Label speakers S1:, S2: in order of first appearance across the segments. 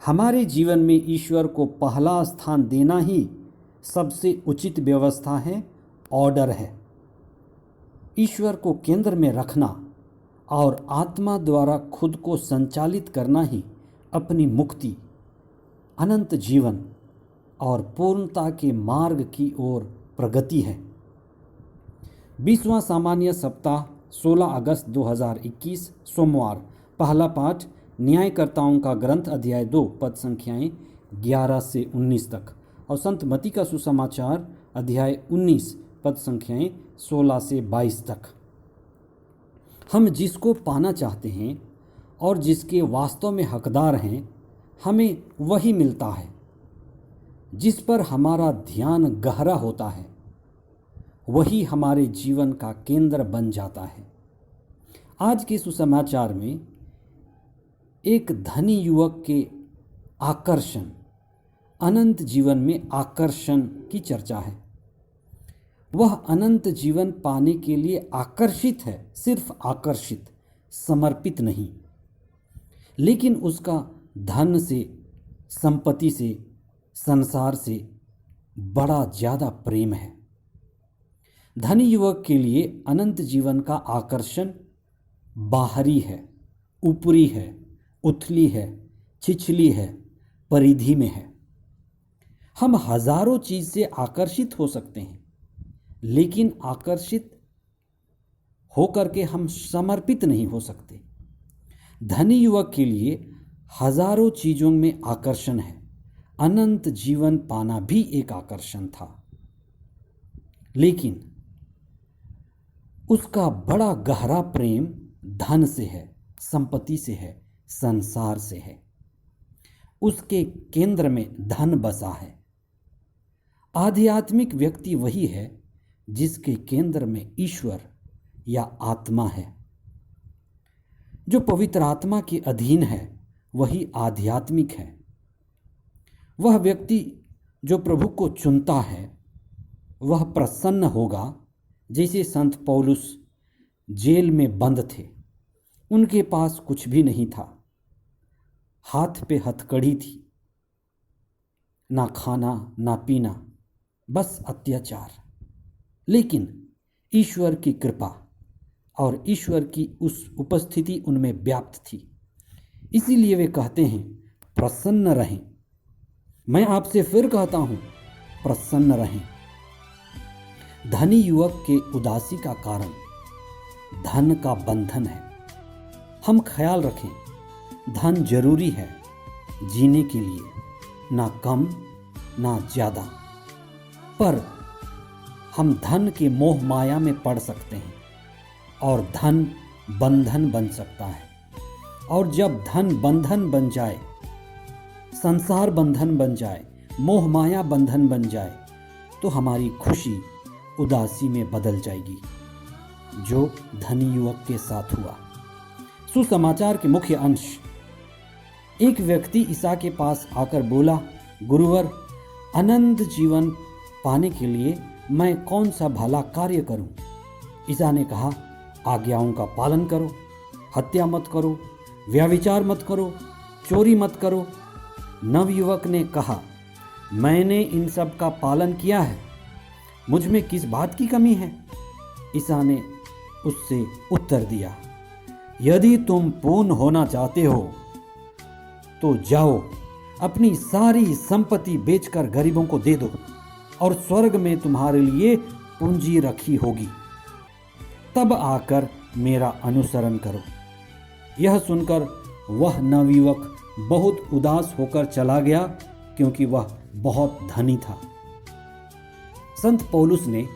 S1: हमारे जीवन में ईश्वर को पहला स्थान देना ही सबसे उचित व्यवस्था है, ऑर्डर है। ईश्वर को केंद्र में रखना और आत्मा द्वारा खुद को संचालित करना ही अपनी मुक्ति, अनंत जीवन और पूर्णता के मार्ग की ओर प्रगति है। 20वां सामान्य सप्ताह 16 अगस्त 2021 सोमवार। पहला पाठ न्यायकर्ताओं का ग्रंथ अध्याय 2 पद संख्याएं 11 से 19 तक और संत मती का सुसमाचार अध्याय 19 पद संख्याएं 16 से 22 तक। हम जिसको पाना चाहते हैं और जिसके वास्तव में हकदार हैं, हमें वही मिलता है। जिस पर हमारा ध्यान गहरा होता है वही हमारे जीवन का केंद्र बन जाता है। आज के सुसमाचार में एक धनी युवक के आकर्षण, अनंत जीवन में आकर्षण की चर्चा है। वह अनंत जीवन पाने के लिए आकर्षित है, सिर्फ आकर्षित, समर्पित नहीं। लेकिन उसका धन से, संपत्ति से, संसार से बड़ा ज़्यादा प्रेम है। धनी युवक के लिए अनंत जीवन का आकर्षण बाहरी है, ऊपरी है, उथली है, छिछली है, परिधि में है। हम हजारों चीज से आकर्षित हो सकते हैं, लेकिन आकर्षित होकर के हम समर्पित नहीं हो सकते। धनी युवक के लिए हजारों चीजों में आकर्षण है। अनंत जीवन पाना भी एक आकर्षण था, लेकिन उसका बड़ा गहरा प्रेम धन से है, संपत्ति से है, संसार से है। उसके केंद्र में धन बसा है। आध्यात्मिक व्यक्ति वही है जिसके केंद्र में ईश्वर या आत्मा है। जो पवित्र आत्मा के अधीन है वही आध्यात्मिक है। वह व्यक्ति जो प्रभु को चुनता है वह प्रसन्न होगा। जैसे संत पौलुस जेल में बंद थे, उनके पास कुछ भी नहीं था, हाथ पे हथकड़ी थी, ना खाना ना पीना, बस अत्याचार। लेकिन ईश्वर की कृपा और ईश्वर की उस उपस्थिति उनमें व्याप्त थी। इसीलिए वे कहते हैं प्रसन्न रहें। मैं आपसे फिर कहता हूं प्रसन्न रहें। धनी युवक के उदासी का कारण धन का बंधन है। हम ख्याल रखें, धन जरूरी है जीने के लिए, ना कम ना ज़्यादा। पर हम धन के मोह माया में पड़ सकते हैं और धन बंधन बन सकता है। और जब धन बंधन बन जाए, संसार बंधन बन जाए, मोह माया बंधन बन जाए, तो हमारी खुशी उदासी में बदल जाएगी, जो धनी युवक के साथ हुआ। सुसमाचार के मुख्य अंश। एक व्यक्ति ईसा के पास आकर बोला, गुरुवर, अनंत जीवन पाने के लिए मैं कौन सा भला कार्य करूं? ईसा ने कहा, आज्ञाओं का पालन करो, हत्या मत करो, व्यभिचार मत करो, चोरी मत करो। नवयुवक ने कहा, मैंने इन सब का पालन किया है, मुझ में किस बात की कमी है? ईसा ने उससे उत्तर दिया, यदि तुम पूर्ण होना चाहते हो तो जाओ, अपनी सारी संपत्ति बेचकर गरीबों को दे दो और स्वर्ग में तुम्हारे लिए पूंजी रखी होगी। तब आकर मेरा अनुसरण करो। यह सुनकर वह नवयुवक बहुत उदास होकर चला गया, क्योंकि वह बहुत धनी था। संत पौलुस ने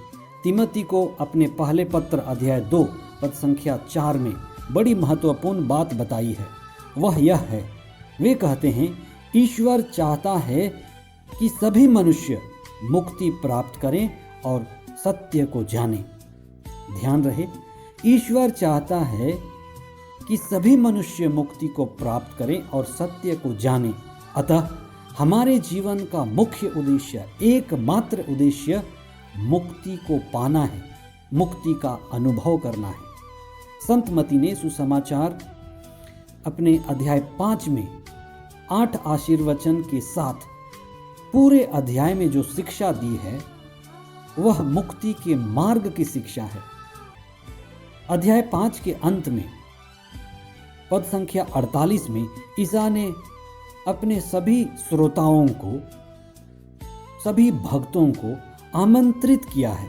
S1: तिमोथी को अपने पहले पत्र अध्याय 2 पद संख्या 4 में बड़ी महत्वपूर्ण बात बताई है। वह यह है, वे कहते हैं, ईश्वर चाहता है कि सभी मनुष्य मुक्ति प्राप्त करें और सत्य को जानें। ध्यान रहे, ईश्वर चाहता है कि सभी मनुष्य मुक्ति को प्राप्त करें और सत्य को जानें। अतः हमारे जीवन का मुख्य उद्देश्य, एकमात्र उद्देश्य मुक्ति को पाना है, मुक्ति का अनुभव करना है। संत मती ने सुसमाचार अपने अध्याय 5 में 8 आशीर्वचन के साथ पूरे अध्याय में जो शिक्षा दी है वह मुक्ति के मार्ग की शिक्षा है। अध्याय 5 के अंत में पद संख्या 48 में ईसा ने अपने सभी श्रोताओं को, सभी भक्तों को आमंत्रित किया है।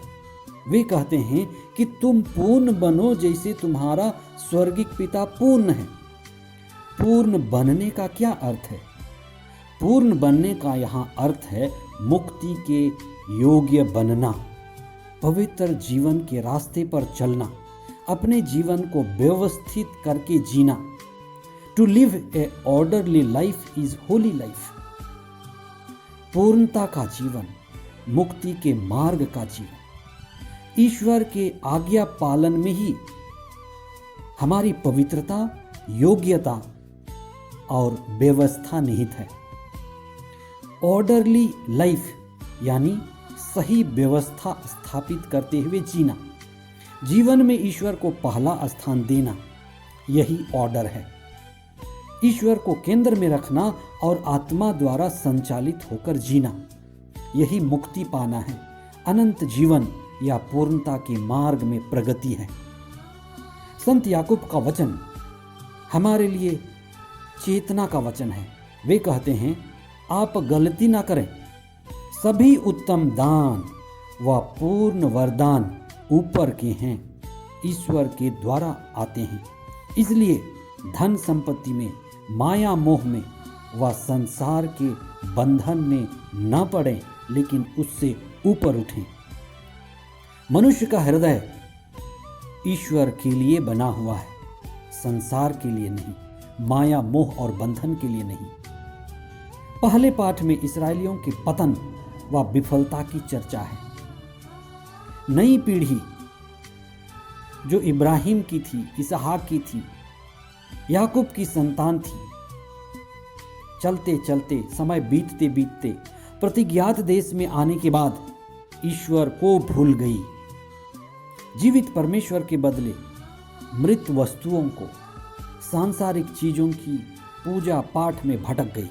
S1: वे कहते हैं कि तुम पूर्ण बनो जैसे तुम्हारा स्वर्गिक पिता पूर्ण है। पूर्ण बनने का क्या अर्थ है? पूर्ण बनने का यहाँ अर्थ है मुक्ति के योग्य बनना, पवित्र जीवन के रास्ते पर चलना, अपने जीवन को व्यवस्थित करके जीना। To live a orderly life is holy life. पूर्णता का जीवन, मुक्ति के मार्ग का जीवन, ईश्वर के आज्ञा पालन में ही हमारी पवित्रता, योग्यता और व्यवस्था निहित है। ऑर्डरली लाइफ यानी सही व्यवस्था स्थापित करते हुए जीना, जीवन में ईश्वर को पहला स्थान देना, यही ऑर्डर है। ईश्वर को केंद्र में रखना और आत्मा द्वारा संचालित होकर जीना, यही मुक्ति पाना है, अनंत जीवन या पूर्णता के मार्ग में प्रगति है। संत याकूब का वचन हमारे लिए चेतना का वचन है। वे कहते हैं, आप गलती ना करें, सभी उत्तम दान व पूर्ण वरदान ऊपर के हैं, ईश्वर के द्वारा आते हैं। इसलिए धन संपत्ति में, माया मोह में व संसार के बंधन में न पड़ें, लेकिन उससे ऊपर उठें। मनुष्य का हृदय ईश्वर के लिए बना हुआ है, संसार के लिए नहीं, माया मोह और बंधन के लिए नहीं। पहले पाठ में इस्राएलियों के पतन व विफलता की चर्चा है। नई पीढ़ी जो इब्राहिम की थी, इसहाक की थी, याकूब की संतान थी, चलते चलते, समय बीतते बीतते प्रतिज्ञात देश में आने के बाद ईश्वर को भूल गई। जीवित परमेश्वर के बदले मृत वस्तुओं को, सांसारिक चीजों की पूजा पाठ में भटक गई।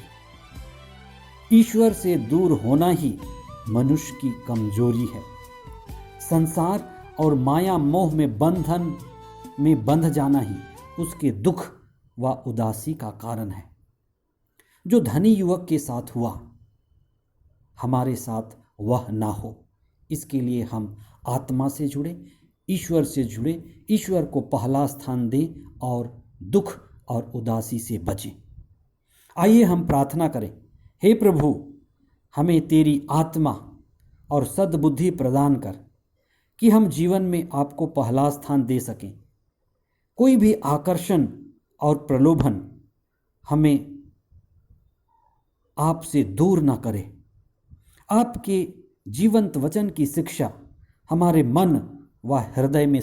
S1: ईश्वर से दूर होना ही मनुष्य की कमजोरी है। संसार और माया मोह में बंधन में बंध जाना ही उसके दुख व उदासी का कारण है। जो धनी युवक के साथ हुआ, हमारे साथ वह ना हो, इसके लिए हम आत्मा से जुड़े, ईश्वर से जुड़े, ईश्वर को पहला स्थान दें और दुख और उदासी से बचें। आइए हम प्रार्थना करें। हे प्रभु, हमें तेरी आत्मा और सद्बुद्धि प्रदान कर कि हम जीवन में आपको पहला स्थान दे सकें। कोई भी आकर्षण और प्रलोभन हमें आपसे दूर ना करे। आपके जीवंत वचन की शिक्षा हमारे मन व हृदय में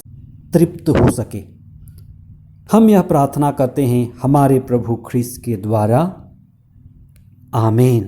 S1: तृप्त हो सके। हम यह प्रार्थना करते हैं हमारे प्रभु ख्रीस्त के द्वारा। आमीन।